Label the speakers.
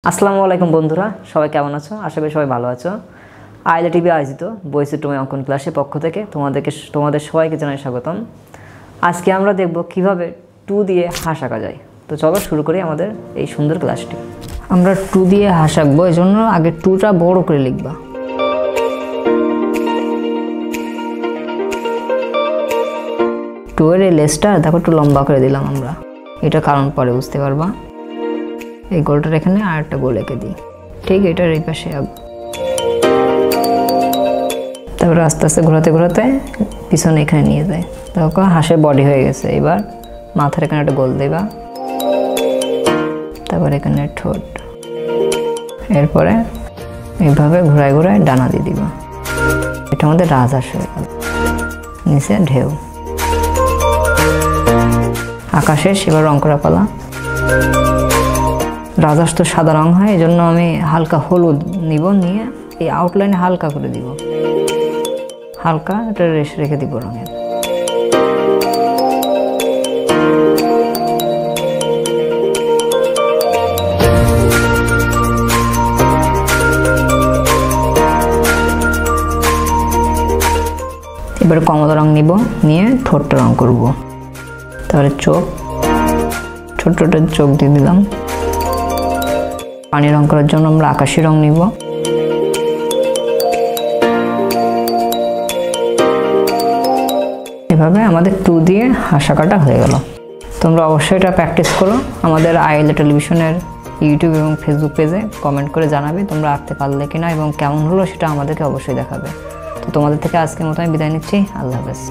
Speaker 1: আসসালামু আলাইকুম বন্ধুরা, সবাই কেমন আছো? আশা করি সবাই ভালো আছো। আইলা টিভি আয়োজিত বৈচিত্র্যময় অঙ্কন ক্লাসের পক্ষ থেকে তোমাদের সবাইকে জানাই স্বাগতম। আজকে আমরা দেখব কিভাবে 2 দিয়ে হাঁস আঁকা যায়। তো চলো শুরু করি আমাদের এই সুন্দর ক্লাসটি। আমরা 2 দিয়ে হাঁস আঁকবো, এই জন্য আগে 2টা বড় করে লিখবা। টু এর এই লেসটা দেখো একটু লম্বা করে দিলাম আমরা, এটা কারণ পরে বুঝতে পারবা। এই গোলটার এখানে আর একটা গোল এঁকে দিই, ঠিক এটার এই পাশে আঁকবো। তারপরে আস্তে আস্তে ঘোরাতে ঘোরাতে পিছনে এখানে নিয়ে যায়। দেখো হাঁসের বডি হয়ে গেছে। এবার মাথার এখানে একটা গোল দেবা, তারপর এখানে ঠোঁট, এরপরে এইভাবে ঘোরায় ঘোরায় ডানা দিয়ে দিবা। এটা আমাদের রাজহাঁস হয়ে গেল। নিচে ঢেউ, আকাশে সেবার রং করা পালা। রাজহাঁস তো সাদা রং হয়, এই জন্য আমি হালকা হলুদ নিব, নিয়ে এই আউটলাইনে হালকা করে দিব, হালকা এটা রেশ রেখে দিব রঙের। এবার কমলা রং নিব, নিয়ে ঠোঁটটা রং করব। তারপরে চোখ, ছোট ছোট চোখ দিয়ে দিলাম। পানি রং করার জন্য আমরা আকাশি রং নিব। এভাবে আমাদের 2 দিয়ে হাঁস আঁকাটা হয়ে গেল। তোমরা অবশ্যই এটা প্র্যাকটিস করো। আমাদের আইলা টেলিভিশনের ইউটিউব এবং ফেসবুক পেজে কমেন্ট করে জানাবে তোমরা আঁকতে পারলে কিনা এবং কেমন হলো সেটা আমাদেরকে অবশ্যই দেখাবে। তো তোমাদের থেকে আজকের মতো আমি বিদায় নিচ্ছি। আল্লাহ হাফেজ।